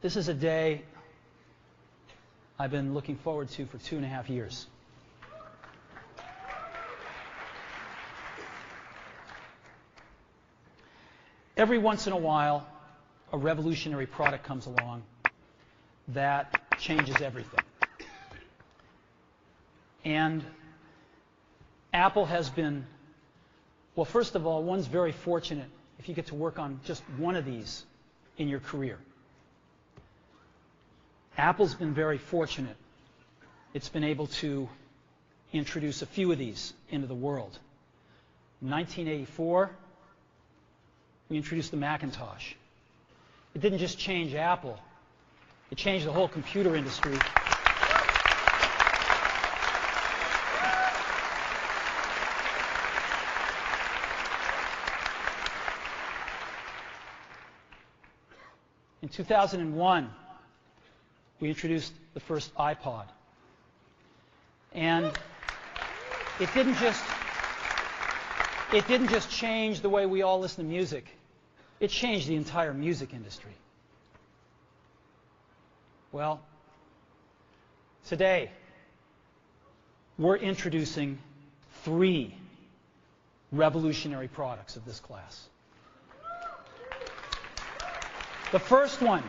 This is a day I've been looking forward to for 2.5 years. Every once in a while, a revolutionary product comes along that changes everything. And Apple has been, well, first of all, one's very fortunate if you get to work on just one of these in your career. Apple's been very fortunate. It's been able to introduce a few of these into the world. In 1984, we introduced the Macintosh. It didn't just change Apple. It changed the whole computer industry. In 2001, we introduced the first iPod. And it didn't just change the way we all listen to music. It changed the entire music industry. Well, today, we're introducing 3 revolutionary products of this class. The first one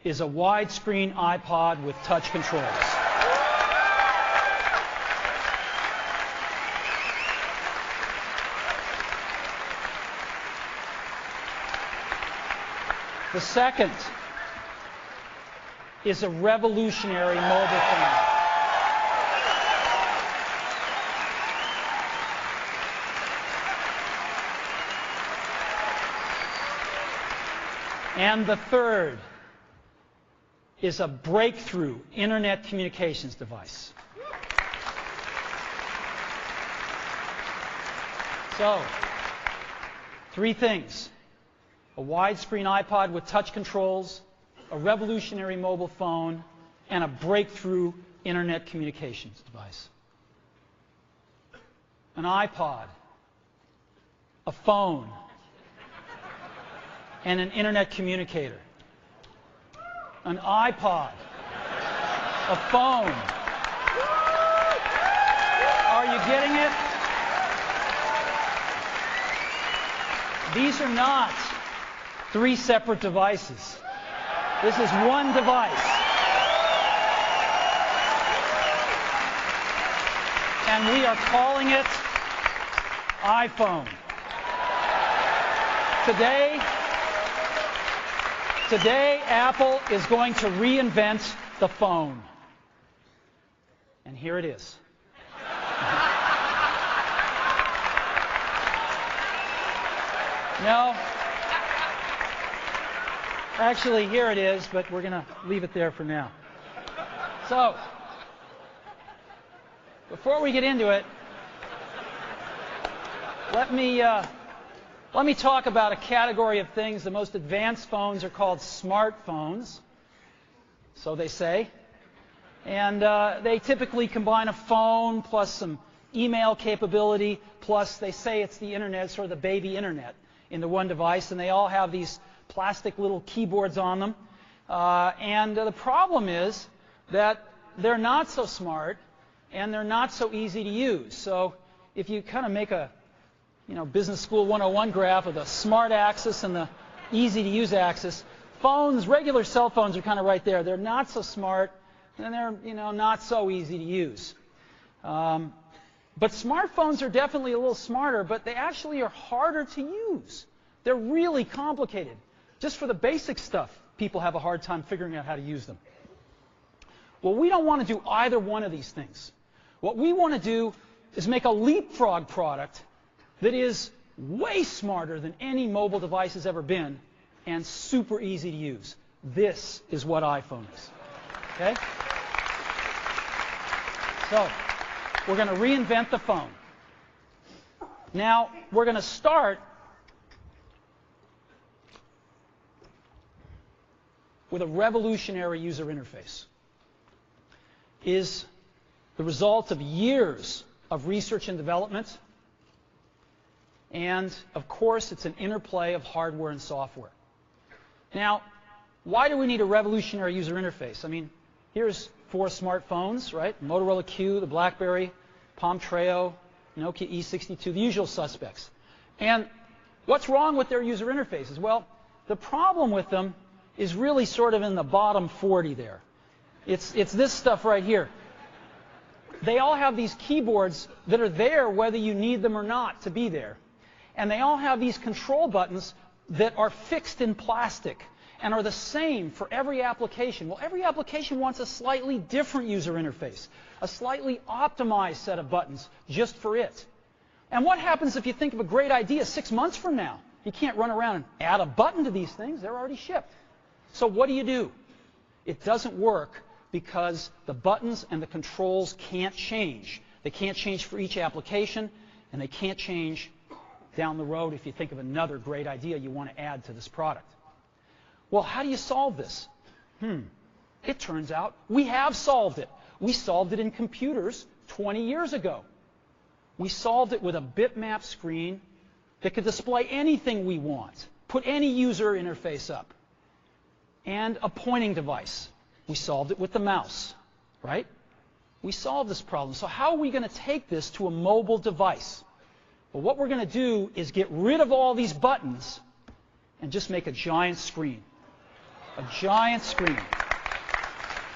is a widescreen iPod with touch controls. The second is a revolutionary mobile phone. And the third is a breakthrough internet communications device. So, 3 things. A widescreen iPod with touch controls, a revolutionary mobile phone, and a breakthrough internet communications device. An iPod, a phone, and an internet communicator. An iPod, a phone. Are you getting it? These are not 3 separate devices. This is one device. And we are calling it iPhone. Today, Apple is going to reinvent the phone. And here it is. No. Actually, here it is, but we're going to leave it there for now. So, before we get into it, let me talk about a category of things. The most advanced phones are called smartphones, so they say. And they typically combine a phone plus some email capability, plus they say it's the internet, sort of the baby internet, into one device. And they all have these plastic little keyboards on them. And the problem is that they're not so smart and they're not so easy to use. So if you kind of make a Business School 101 graph of the smart axis and the easy to use axis, regular cell phones are kind of right there. They're not so smart and they're not so easy to use. But smartphones are definitely a little smarter, but they actually are harder to use. They're really complicated. Just for the basic stuff, people have a hard time figuring out how to use them. Well, we don't want to do either one of these things. What we want to do is make a leapfrog product that is way smarter than any mobile device has ever been and super easy to use. This is what iPhone is. Okay? So, we're going to reinvent the phone. Now, we're going to start with a revolutionary user interface. Is the result of years of research and development. And, of course, it's an interplay of hardware and software. Now, why do we need a revolutionary user interface? I mean, here's 4 smartphones, right? Motorola Q, the BlackBerry, Palm Treo, Nokia E62, the usual suspects. And what's wrong with their user interfaces? Well, the problem with them is really sort of in the bottom 40 there. It's this stuff right here. They all have these keyboards that are there whether you need them or not to be there. And they all have these control buttons that are fixed in plastic and are the same for every application. Well, every application wants a slightly different user interface, a slightly optimized set of buttons just for it. And what happens if you think of a great idea 6 months from now? You can't run around and add a button to these things. They're already shipped. So what do? It doesn't work because the buttons and the controls can't change. They can't change for each application, and they can't change down the road if you think of another great idea you want to add to this product. Well, how do you solve this? It turns out we have solved it. We solved it in computers 20 years ago. We solved it with a bitmap screen that could display anything we want, put any user interface up, and a pointing device. We solved it with the mouse, right? We solved this problem. So how are we going to take this to a mobile device? Well, what we're going to do is get rid of all these buttons and just make a giant screen. A giant screen.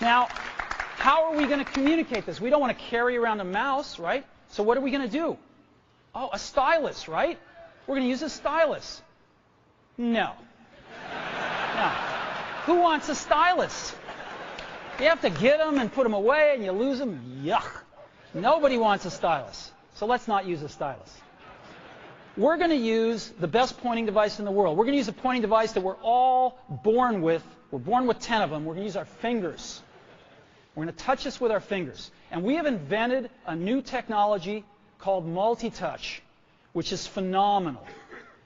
Now, how are we going to communicate this? We don't want to carry around a mouse, right? So what are we going to do? Oh, a stylus, right? We're going to use a stylus. No. No. Who wants a stylus? You have to get them and put them away and you lose them. Yuck. Nobody wants a stylus. So let's not use a stylus. We're going to use the best pointing device in the world. We're going to use a pointing device that we're all born with. We're born with 10 of them. We're going to use our fingers. We're going to touch this with our fingers. And we have invented a new technology called multi-touch, which is phenomenal.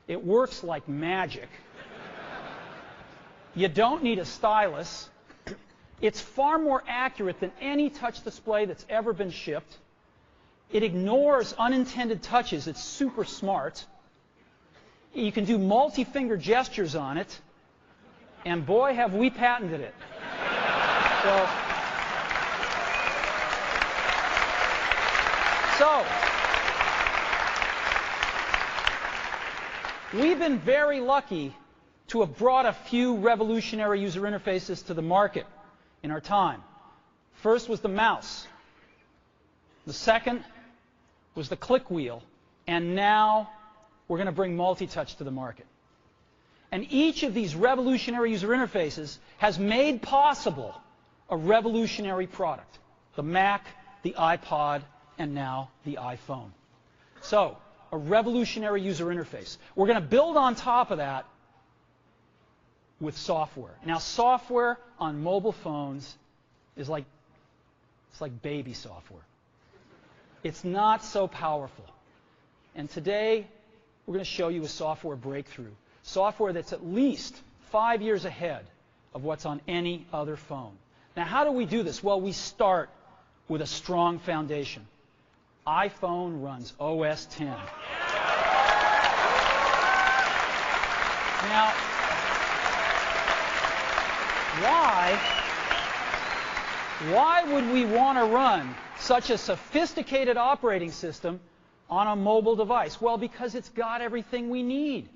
It works like magic. You don't need a stylus. It's far more accurate than any touch display that's ever been shipped. It ignores unintended touches. It's super smart. You can do multi-finger gestures on it. And boy, have we patented it. So, we've been very lucky to have brought a few revolutionary user interfaces to the market in our time. First was the mouse. The second was the click wheel. And now we're going to bring multi-touch to the market. And each of these revolutionary user interfaces has made possible a revolutionary product. The Mac, the iPod, and now the iPhone. So, a revolutionary user interface. We're going to build on top of that with software. Now, software on mobile phones is like baby software. It's not so powerful. And today, we're going to show you a software breakthrough. Software that's at least 5 years ahead of what's on any other phone. Now, how do we do this? Well, we start with a strong foundation. iPhone runs OS X. Now, why would we want to run such a sophisticated operating system on a mobile device? Well, because it's got everything we need.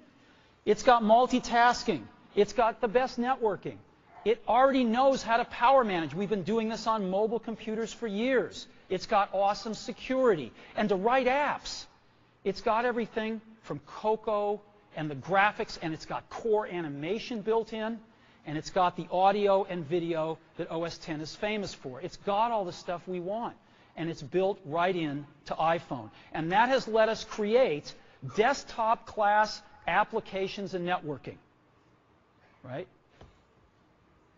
It's got multitasking. It's got the best networking. It already knows how to power manage. We've been doing this on mobile computers for years. It's got awesome security. And to write apps, it's got everything from Cocoa and the graphics, and it's got core animation built in, and it's got the audio and video that OS X is famous for. It's got all the stuff we want, and it's built right in to iPhone. And that has let us create desktop-class applications and networking, right?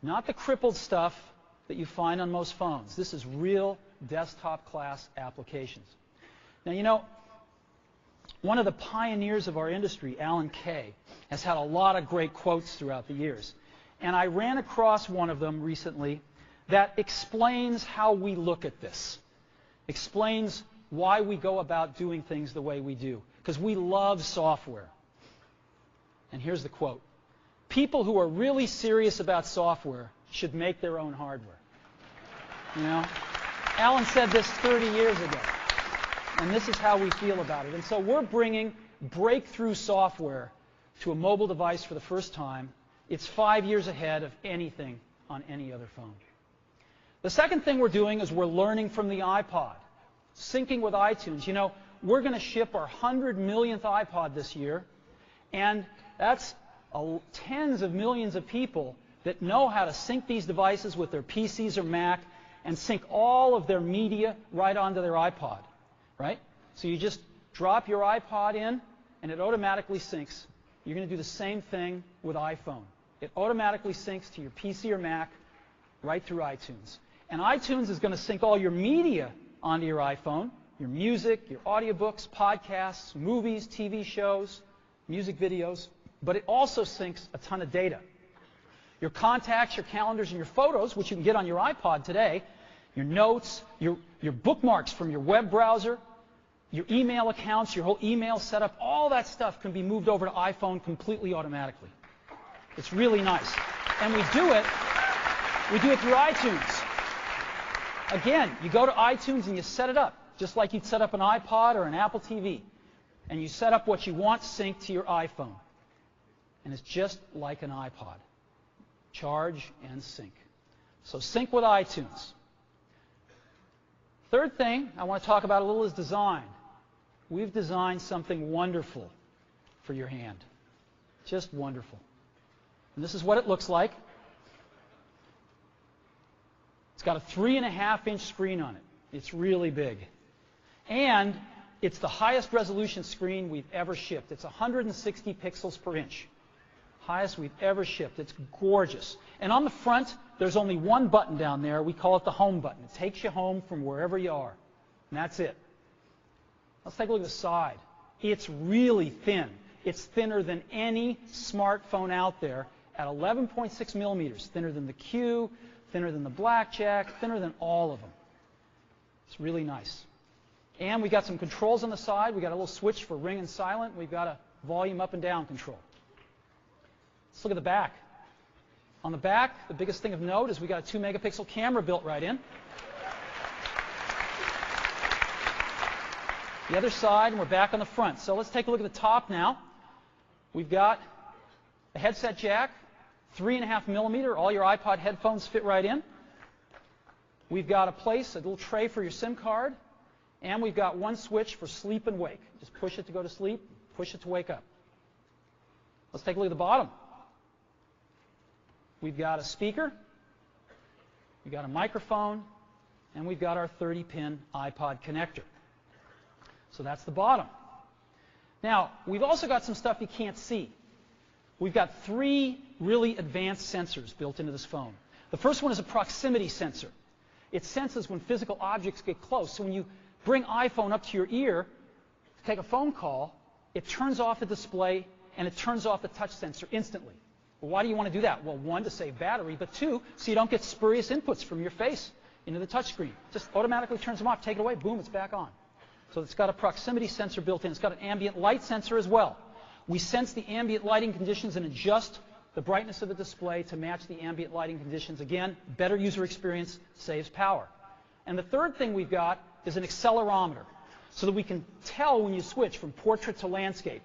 Not the crippled stuff that you find on most phones. This is real desktop-class applications. Now, you know, one of the pioneers of our industry, Alan Kay, has had a lot of great quotes throughout the years. And I ran across one of them recently that explains how we look at this, explains why we go about doing things the way we do, because we love software. And here's the quote. people who are really serious about software should make their own hardware. You know? Alan said this 30 years ago, and this is how we feel about it. And so we're bringing breakthrough software to a mobile device for the first time. It's 5 years ahead of anything on any other phone. The second thing we're doing is we're learning from the iPod, syncing with iTunes. You know, we're going to ship our 100 millionth iPod this year, and that's tens of millions of people that know how to sync these devices with their PCs or Mac and sync all of their media right onto their iPod, right? So you just drop your iPod in, and it automatically syncs. You're going to do the same thing with iPhone. It automatically syncs to your PC or Mac right through iTunes. And iTunes is going to sync all your media onto your iPhone, your music, your audiobooks, podcasts, movies, TV shows, music videos, but it also syncs a ton of data. Your contacts, your calendars, and your photos, which you can get on your iPod today, your notes, your bookmarks from your web browser, your email accounts, your whole email setup, all that stuff can be moved over to iPhone completely automatically. It's really nice. And we do it through iTunes. Again, you go to iTunes and you set it up, just like you'd set up an iPod or an Apple TV. And you set up what you want synced to your iPhone. And it's just like an iPod. Charge and sync. So sync with iTunes. Third thing I want to talk about a little is design. We've designed something wonderful for your hand. Just wonderful. And this is what it looks like. It's got a 3.5-inch screen on it. It's really big. And it's the highest resolution screen we've ever shipped. It's 160 pixels per inch. Highest we've ever shipped. It's gorgeous. And on the front, there's only one button down there. We call it the home button. It takes you home from wherever you are. And that's it. Let's take a look at the side. It's really thin. It's thinner than any smartphone out there at 11.6 millimeters. Thinner than the Q, thinner than the Blackjack, thinner than all of them. It's really nice. And we got some controls on the side. We got a little switch for ring and silent. We've got a volume up and down control. Let's look at the back. On the back, the biggest thing of note is we got a 2-megapixel camera built right in. The other side, and we're back on the front. So let's take a look at the top now. We've got a headset jack, 3.5 millimeter. All your iPod headphones fit right in. We've got a little tray for your SIM card. And we've got one switch for sleep and wake. Just push it to go to sleep, push it to wake up. Let's take a look at the bottom. We've got a speaker, we've got a microphone, and we've got our 30-pin iPod connector. So that's the bottom. Now, we've also got some stuff you can't see. We've got 3 really advanced sensors built into this phone. The first one is a proximity sensor. It senses when physical objects get close. So when you bring iPhone up to your ear to take a phone call, it turns off the display and it turns off the touch sensor instantly. Well, why do you want to do that? Well, 1, to save battery, but 2, so you don't get spurious inputs from your face into the touch screen. Just automatically turns them off, take it away, boom, it's back on. So it's got a proximity sensor built in. It's got an ambient light sensor as well. We sense the ambient lighting conditions and adjust the brightness of the display to match the ambient lighting conditions. Again, better user experience, saves power. And the third thing we've got is an accelerometer, so that we can tell when you switch from portrait to landscape.